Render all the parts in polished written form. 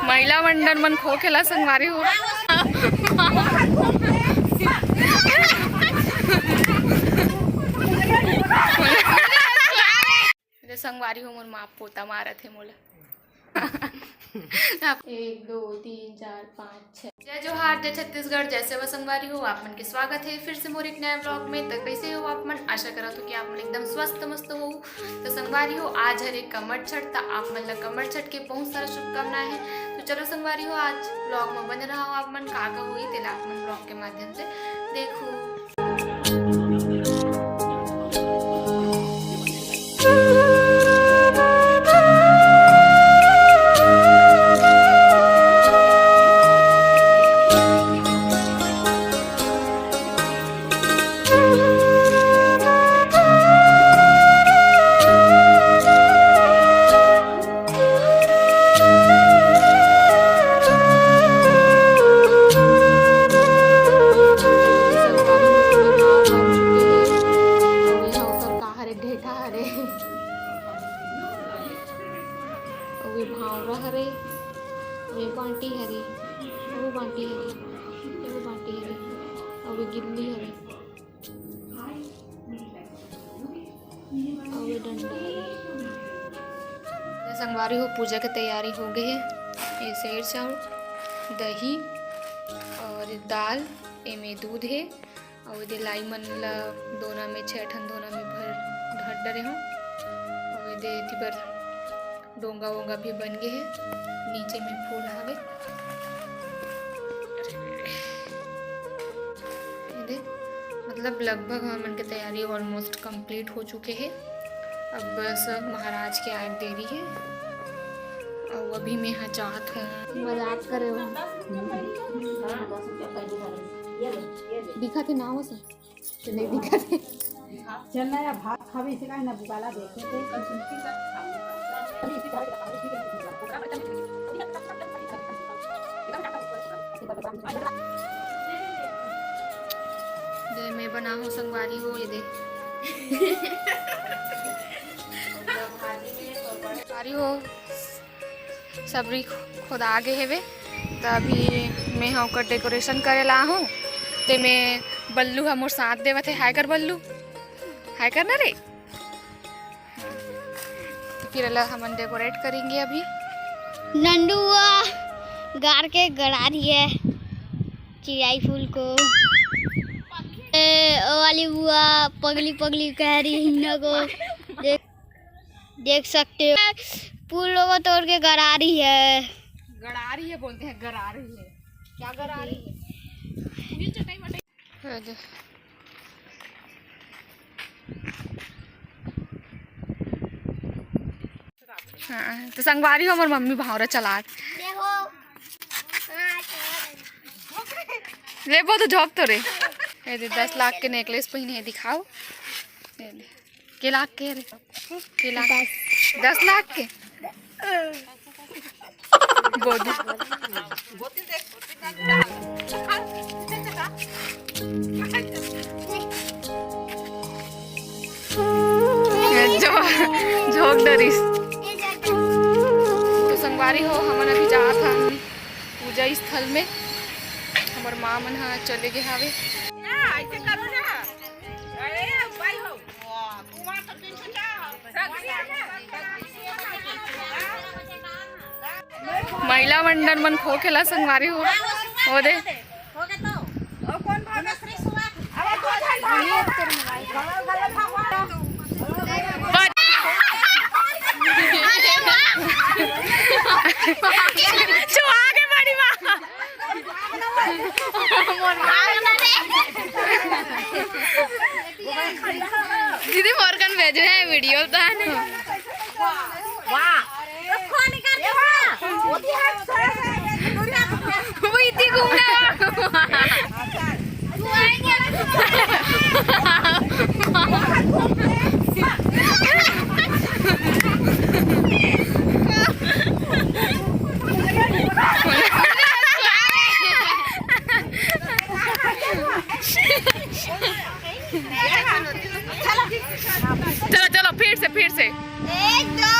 महिला मंडल मन खो खेला संगवारी हो संगवारी हो मोर माँ पोता मारा थे मोला 1 2 3 4 5 6 जय जोहार जय छत्तीसगढ़। जैसे वह संगवारी हो आप मन के स्वागत है फिर से मोर एक नया ब्लॉग में। तो कैसे हो आप मन, आशा करा तो कि आप मन एकदम स्वस्थ मस्त हो। तो संगवारी हो आज हर एक कमर छठ था, आप मन ला कमर छठ के बहुत सारा शुभकामनाएं हैं। तो चलो संगवारी हो आज ब्लॉग में बने रहा हो आप मन का हुई तेला आप मन ब्लॉग के माध्यम से देखो। भावरा हरे वे बांटी हरे वो बांटी हरे वो बांटी हरे और वे गिल्ली हरे और वे डंडा हरे। संगवारी हो पूजा की तैयारी हो गई है। ये सेर चावल दही और दाल एमे दूध है और ये लाई मन ला दोना में 6 ठन दोना में भर ढट डरे हो और दे थी पर डोंगा वोंगा भी बन गए हैं। नीचे में फूल हवे मतलब लगभग हमन की तैयारी ऑलमोस्ट कंप्लीट हो चुके हैं। अब बस महाराज के आए देरी है और अभी मैं यहाँ चाहत हूँ मजाक करे हो दिखा थे ना से तो नहीं दिखा थे चलना या भात खावे से ना बुकाला देखे दे मैं बना हूँ संगवारी हो ये दे संगवारी हो सबरी खुद आगे है वे तो अभी मैं हाँ का डेकोरेशन करे ला हूँ ते मैं बल्लू हम साथ देवा थे हाय कर बल्लू हाय कर ना रे। तो फिर अल्लाह हम डेकोरेट करेंगे। अभी नंदू गार के गड़ा रही है चिड़ाई फूल को वाली बुआ पगली पगली कह रही है को देख सकते हो फूलों को तोड़ के गड़ा रही है। गड़ा रही है बोलते हैं गड़ा रही है क्या गड़ा रही है हाँ, तो संगवारी हो हमार मम्मी भावरा चला ले वो तो झोंक तो रे 10 लाख के नेकलेस पहने दिखाओ के लाख के रे के लाख 10 लाख के बोली झोंक डरिस। तो संगवारी हो हमन अभी जात हन पूजा स्थल में हमार माँ मन हाँ चले गए हावे महिला मंडल मन खो खेला संगवारी हो दे दीदी मोरकन भेज रहे हैं वीडियो वो इतनी चलो चलो फिर से 1 2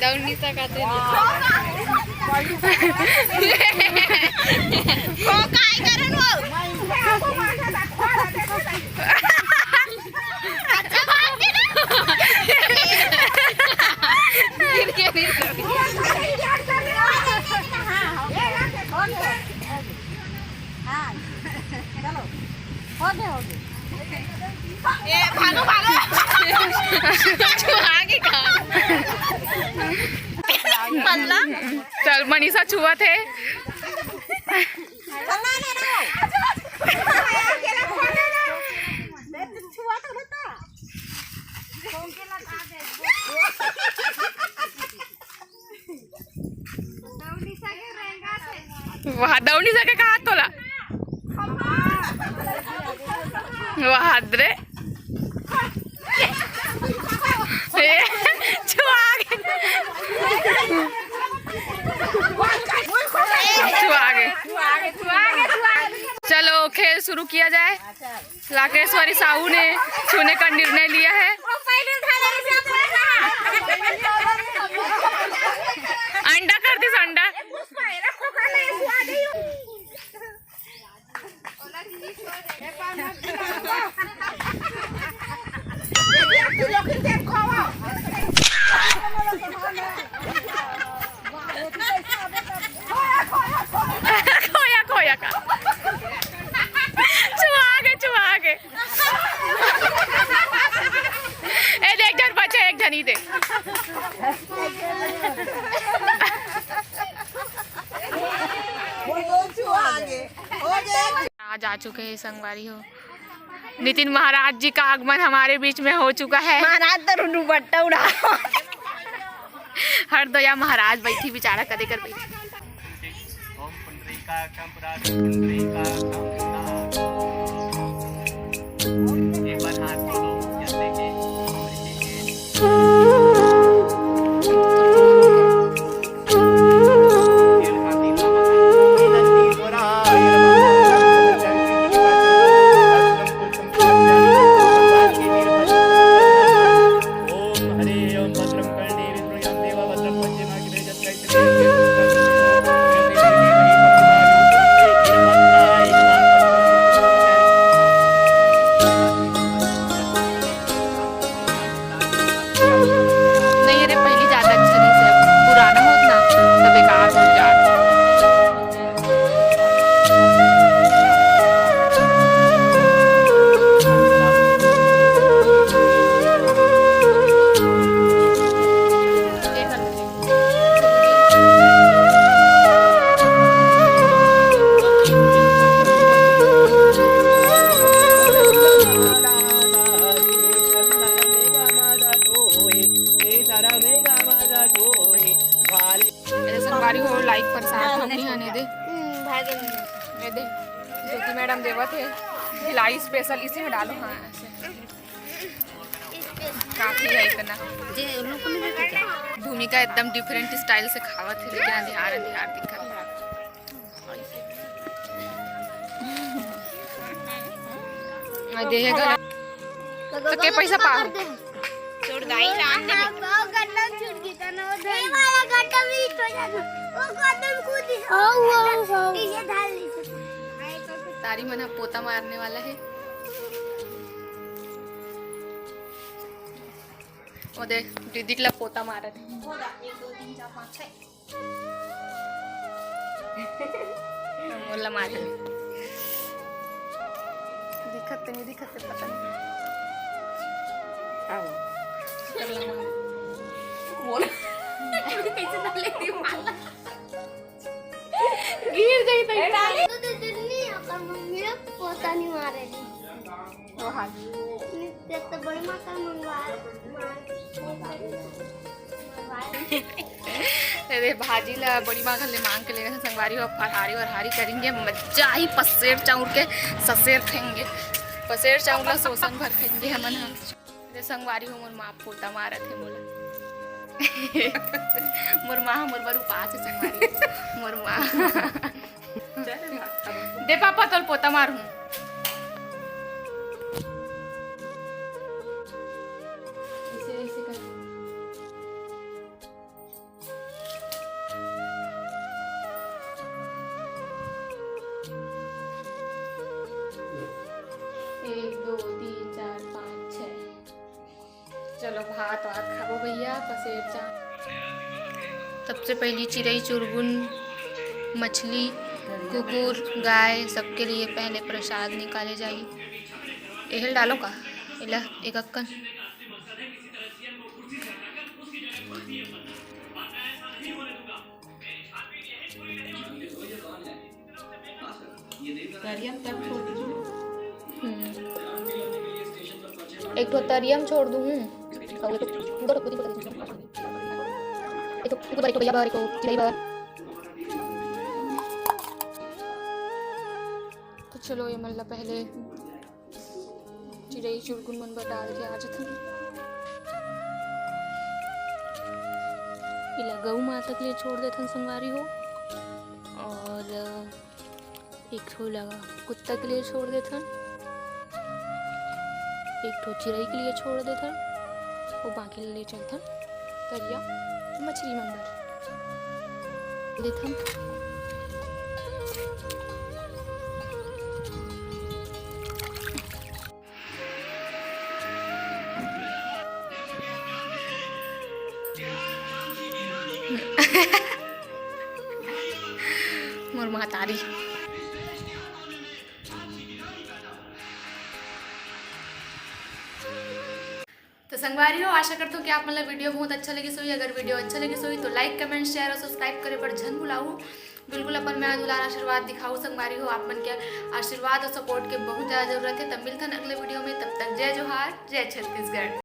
दौड़ सा खाते भागो भागो आगे का चल मनीषा छुआ थे वहाँ दौड़ी सके कहा तोला वहाँ रे चलो खेल शुरू किया जाए। लाकेश्वरी साहू ने छूने का निर्णय लिया है। अंडा कर दी अंडा खोया खोया का चुआ के ए देख जन बचे एक जनी दे आज आ चुके हैं संगवारी हो। नितिन महाराज जी का आगमन हमारे बीच में हो चुका है। महाराज तो रुनु बट्टा उड़ा हर दया महाराज बैठी बेचारा कदे कर बैठी। एक बार हाथ जोड़ो जैसे कि संगवारी हो लाइक पर साथ हम नहीं आने दे ये दे ज्योति मैडम देवत है भिलाई स्पेशल इसी में डालो। हाँ ऐसे काफी है इतना। भूमिका एकदम डिफरेंट स्टाइल से खावत है लेकिन अंधियार दिखा देगा तो के पैसा पा छोड़ दाई राम ने गड्ढा छूट गया ना वो वाला गड्ढा भी हो जाना वो कदम कूद ये ढाल ली तारी मना पोता मारने वाला है। वो देख दीदी के पोता मारा थे। 1 2 3 4 5 6 मोला मारे दिखत नहीं पता नहीं कैसे डाले थी माला गिर गई तो दिल्ली अकर मम्मी ने पोता नहीं मारे वो हां तो बड़ी मां का मंगवा अरे भाजी ला बड़ी मां घर ले मांग के ले गए संगवारी और फरहारी और हारी करेंगे मजा ही पसेर चाउर के ससेर खाएंगे पसेर चाउर ला सोसन भर खाएंगे हमन हम संगवारी हो मोर माँ पोता मारा थे मोला मोर माँ मोर बार उपास है संगवारी मोर माँ दे पापा तोर पोता मार हूँ चलो भात वात खाबो भैया पसेर जा। सबसे पहली चिड़ई चुरगुन मछली कुकुर गाय सबके लिए पहले प्रसाद निकाले जाई। एहल डालो का इला एक अक्कन। एक तो तरियम छोड़ दूँ तो चलो ये मल्ला पहले चिड़ई चुरगुन मन पर डाल के आ जाते इला गऊ माता के लिए छोड़ देते संगवारी हो, और एक ठो लगा कुत्ता के लिए छोड़ देते, एक ठो चिड़ई के लिए छोड़ देते और बाकी ले चलते तरिया मछली मंदिर देते। मोर महतारी तो संगवारी हो, आशा करता हूँ कि आप मतलब वीडियो बहुत अच्छा लगे सोई। अगर वीडियो अच्छा लगे सोई तो लाइक कमेंट शेयर और सब्सक्राइब करे पर झन भुलाऊ। बिल्कुल अपन मैं दुलार आशीर्वाद दिखाऊँ संगवारी हो। आप मन के आशीर्वाद और सपोर्ट के बहुत ज़्यादा जरूरत है। तब मिलते हैं अगले वीडियो में, तब तक जय जोहार जय छत्तीसगढ़।